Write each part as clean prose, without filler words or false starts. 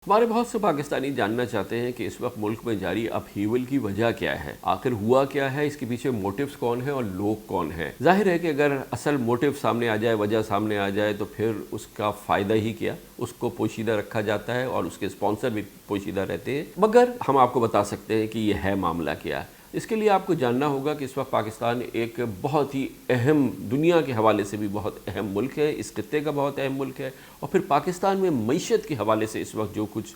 हमारे बहुत से पाकिस्तानी जानना चाहते हैं कि इस वक्त मुल्क में जारी अपहीवल की वजह क्या है, आखिर हुआ क्या है, इसके पीछे मोटिव्स कौन है और लोग कौन हैं। जाहिर है कि अगर असल मोटिव सामने आ जाए, वजह सामने आ जाए, तो फिर उसका फ़ायदा ही क्या, उसको पोशीदा रखा जाता है और उसके स्पॉन्सर भी पोशीदा रहते हैं। मगर हम आपको बता सकते हैं कि यह है मामला क्या है। इसके लिए आपको जानना होगा कि इस वक्त पाकिस्तान एक बहुत ही अहम, दुनिया के हवाले से भी बहुत अहम मुल्क है, इस खित्ते का बहुत अहम मुल्क है। और फिर पाकिस्तान में मईशत के हवाले से इस वक्त जो कुछ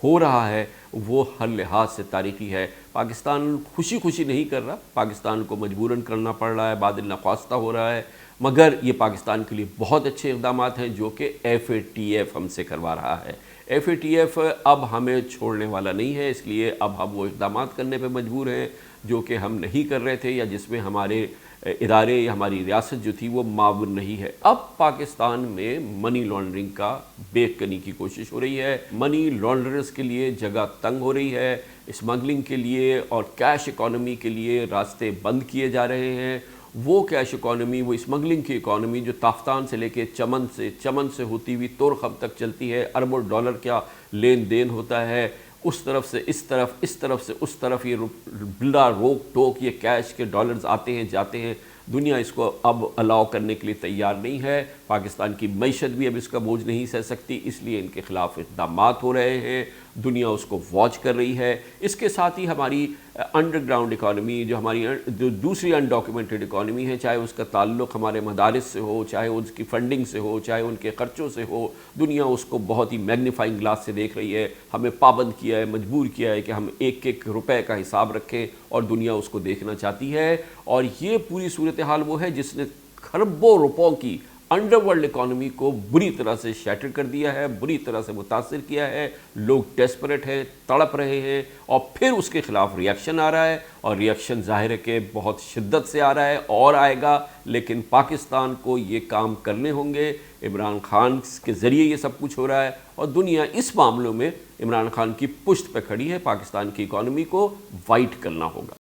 हो रहा है वो हर लिहाज से तारीख़ी है। पाकिस्तान खुशी खुशी नहीं कर रहा, पाकिस्तान को मजबूरन करना पड़ रहा है, बादिल नख्वास्ता हो रहा है, मगर ये पाकिस्तान के लिए बहुत अच्छे इक़दाम हैं जो कि FATF हमसे करवा रहा है। FATF अब हमें छोड़ने वाला नहीं है, इसलिए अब हम वो इक़दाम करने पे मजबूर हैं जो कि हम नहीं कर रहे थे, या जिसमें हमारे इदारे या हमारी रियासत जो थी वो मावन नहीं है। अब पाकिस्तान में मनी लॉन्ड्रिंग का बेक करने की कोशिश हो रही है, मनी लॉन्ड्रर्स के लिए जगह तंग हो रही है, स्मगलिंग के लिए और कैश इकॉनमी के लिए रास्ते बंद किए जा रहे हैं। वो कैश इकॉनमी, वो स्मगलिंग की इकॉनमी जो ताफ्तान से लेके चमन से होती हुई तोरखब तक चलती है, अरबों डॉलर का लेन देन होता है, उस तरफ से इस तरफ, इस तरफ से उस तरफ, ये बिला रोक टोक ये कैश के डॉलर्स आते हैं जाते हैं। दुनिया इसको अब अलाउ करने के लिए तैयार नहीं है। पाकिस्तान की मईशत भी अब इसका बोझ नहीं सह सकती, इसलिए इनके ख़िलाफ़ इक़दाम हो रहे हैं, दुनिया उसको वॉच कर रही है। इसके साथ ही हमारी अंडरग्राउंड इकॉनमी, जो हमारी जो दूसरी अनडॉक्यूमेंटेड इकॉनमी है, चाहे उसका ताल्लुक़ हमारे मदारिस से हो, चाहे उसकी फ़ंडिंग से हो, चाहे उनके ख़र्चों से हो, दुनिया उसको बहुत ही मैग्नीफाइंग ग्लास से देख रही है। हमें पाबंद किया है, मजबूर किया है कि हम एक एक रुपए का हिसाब रखें और दुनिया उसको देखना चाहती है। और ये पूरी सूरत हाल वो है जिसने खरबों रुपयों की अंडरवर्ल्ड इकॉनमी को बुरी तरह से शैटर कर दिया है, बुरी तरह से मुतासिर किया है। लोग डेस्परेट हैं, तड़प रहे हैं, और फिर उसके ख़िलाफ़ रिएक्शन आ रहा है, और रिएक्शन ज़ाहिर है कि बहुत शिद्दत से आ रहा है और आएगा। लेकिन पाकिस्तान को ये काम करने होंगे। इमरान खान के ज़रिए ये सब कुछ हो रहा है, और दुनिया इस मामलों में इमरान खान की पुश्त पे खड़ी है। पाकिस्तान की इकॉनमी को वाइट करना होगा।